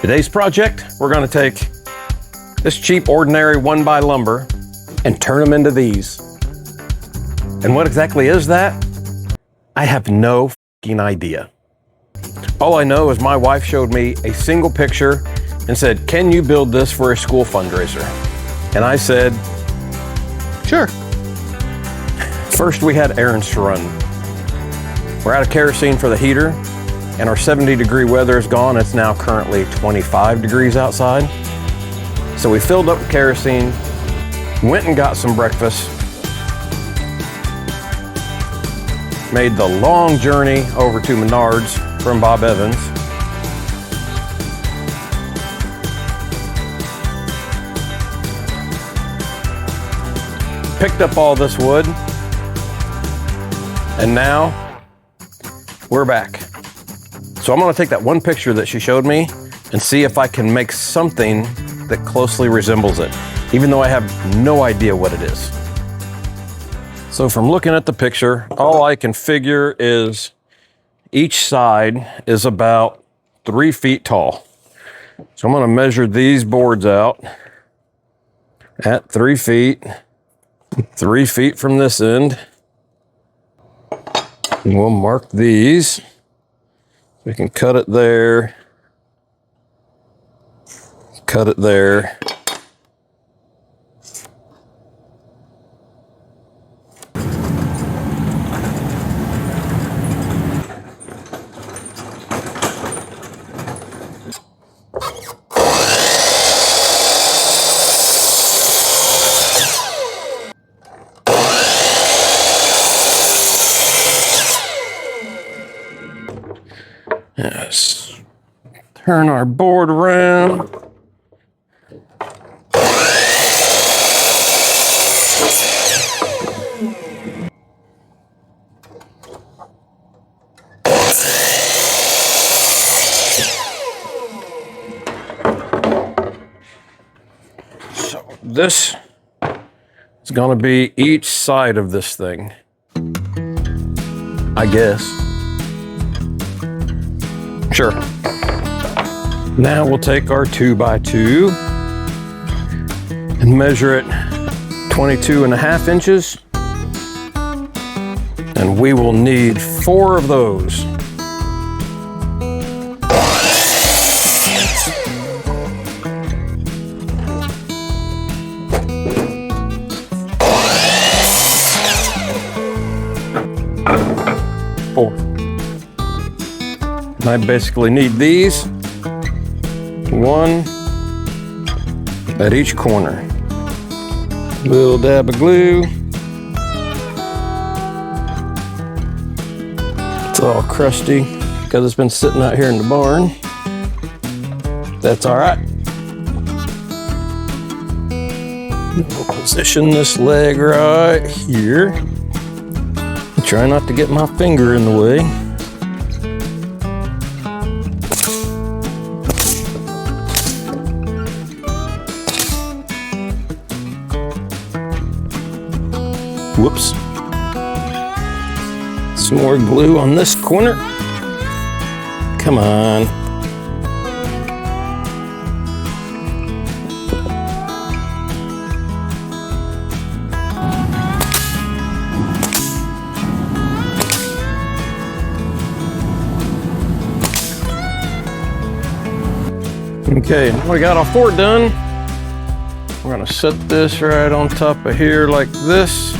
Today's project, we're gonna take this cheap, ordinary 1x lumber and turn them into these. And what exactly is that? I have no fucking idea. All I know is my wife showed me a single picture and said, can you build this for a school fundraiser? And I said, sure. First, we had errands to run. We're out of kerosene for the heater, and our 70-degree weather is gone. It's now currently 25 degrees outside. So we filled up with kerosene, went and got some breakfast, made the long journey over to Menards from Bob Evans. Picked up all this wood, and now we're back. So I'm gonna take that one picture that she showed me and see if I can make something that closely resembles it, even though I have no idea what it is. So from looking at the picture, all I can figure is each side is about 3 feet tall. So I'm gonna measure these boards out at 3 feet, 3 feet from this end. And we'll mark these. We can cut it there, cut it there. Yes. Turn our board around. So this is going to be each side of this thing, I guess. Sure. Now we'll take our 2x2 and measure it 22.5 inches. And we will need 4 of those. And I basically need these, 1 at each corner. Little dab of glue. It's all crusty because it's been sitting out here in the barn. That's all right. We'll position this leg right here. Try not to get my finger in the way. Whoops. Some more glue on this corner. Come on. Okay, we got our 4 done. We're gonna set this right on top of here like this.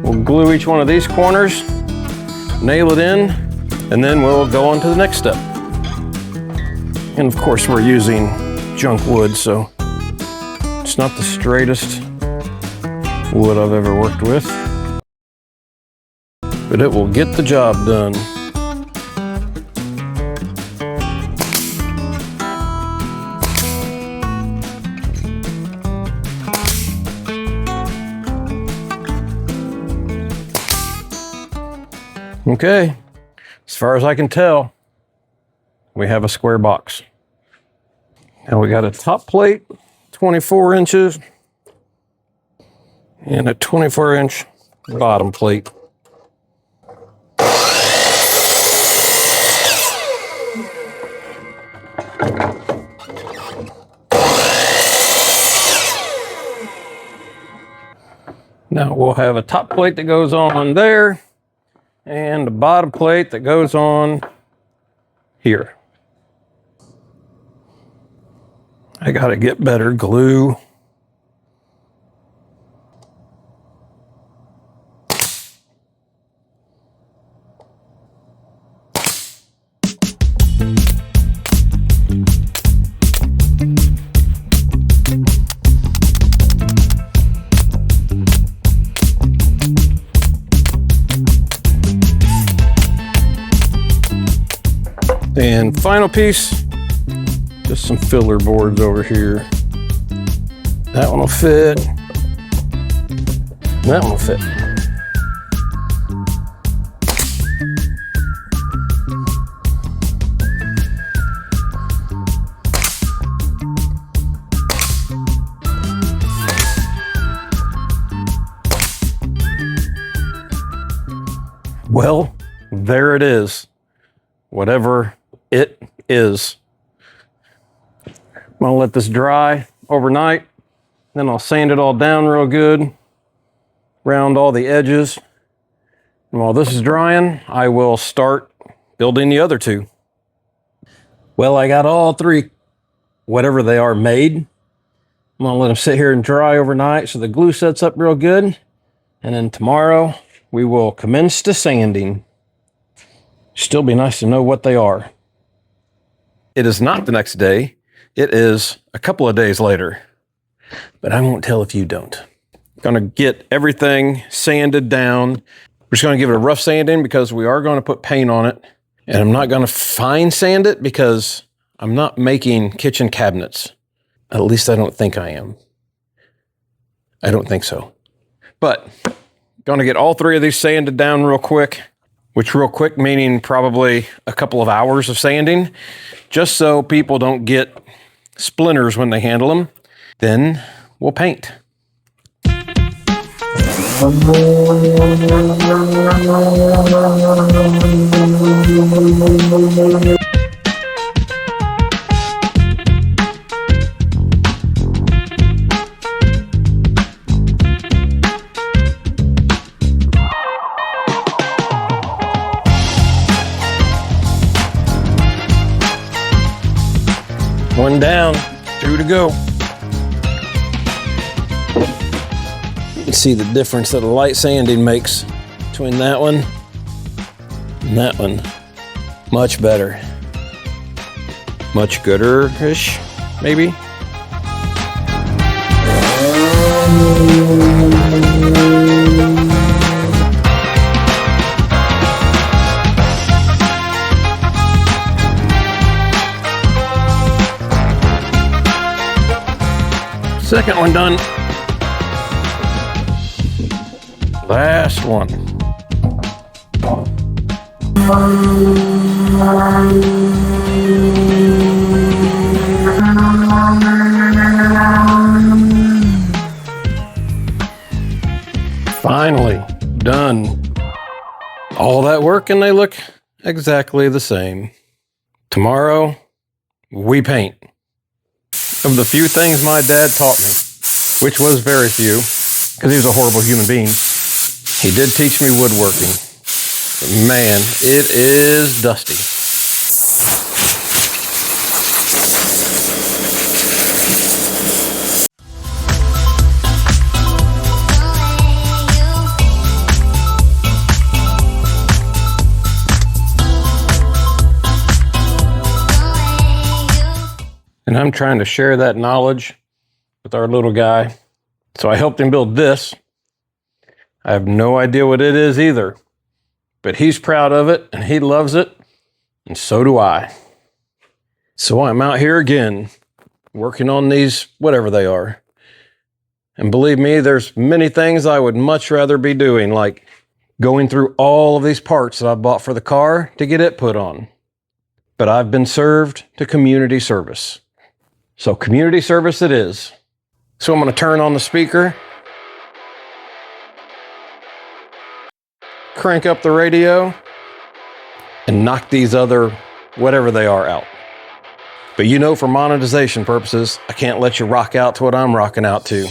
We'll glue each one of these corners, nail it in, and then we'll go on to the next step. And of course we're using junk wood, so it's not the straightest wood I've ever worked with, but it will get the job done. Okay, as far as I can tell, we have a square box. Now we got a top plate, 24 inches, and a 24-inch bottom plate. Now we'll have a top plate that goes on there and a bottom plate that goes on here. I gotta get better glue. And final piece, just some filler boards over here. That one will fit. That one will fit. Well, there it is. Whatever it is. I'm gonna let this dry overnight, then I'll sand it all down real good, round all the edges. And while this is drying, I will start building the other two. Well, I got all three, whatever they are, made. I'm gonna let them sit here and dry overnight so the glue sets up real good. And then tomorrow we will commence the sanding. Still be nice to know what they are. It is not the next day. It is a couple of days later, but I won't tell if you don't. Gonna get everything sanded down. We're just gonna give it a rough sanding because we are gonna put paint on it. And I'm not gonna fine sand it because I'm not making kitchen cabinets. At least I don't think I am. I don't think so. But gonna get all three of these sanded down real quick, which real quick meaning probably a couple of hours of sanding, just so people don't get splinters when they handle them. Then we'll paint. One down, two to go. You can see the difference that a light sanding makes between that one and that one. Much better. Much gooder-ish, maybe. Second one done. Last one. Finally done. All that work and they look exactly the same. Tomorrow, we paint. Of the few things my dad taught me, which was very few, because he was a horrible human being, he did teach me woodworking. But man, it is dusty. And I'm trying to share that knowledge with our little guy. So I helped him build this. I have no idea what it is either, but he's proud of it and he loves it, and so do I. So I'm out here again, working on these, whatever they are. And believe me, there's many things I would much rather be doing, like going through all of these parts that I bought for the car to get it put on. But I've been served to community service. So community service it is. So I'm going to turn on the speaker, crank up the radio, and knock these other, whatever they are, out. But you know, for monetization purposes, I can't let you rock out to what I'm rocking out to.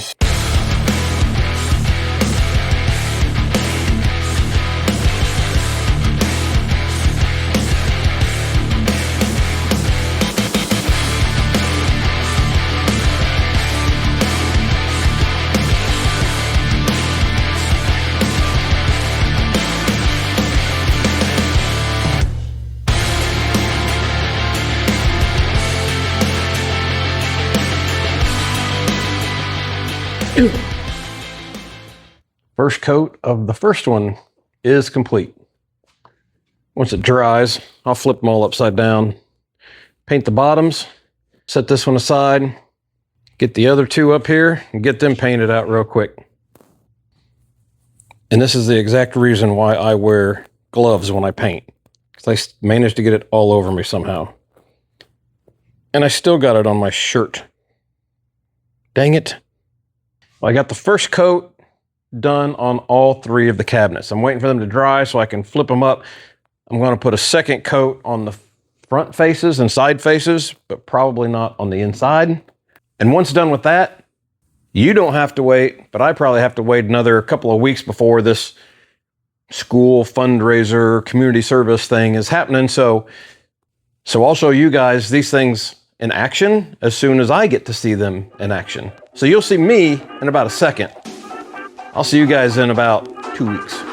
First coat of the first one is complete. Once it dries, I'll flip them all upside down, paint the bottoms, set this one aside, get the other two up here, and get them painted out real quick. And this is the exact reason why I wear gloves when I paint, because I managed to get it all over me somehow. And I still got it on my shirt. Dang it. Well, I got the first coat done on all three of the cabinets. I'm waiting for them to dry so I can flip them up. I'm going to put a second coat on the front faces and side faces, but probably not on the inside. And once done with that, you don't have to wait, but I probably have to wait another couple of weeks before this school fundraiser community service thing is happening. So I'll show you guys these things in action as soon as I get to see them in action. So you'll see me in about a second. I'll see you guys in about 2 weeks.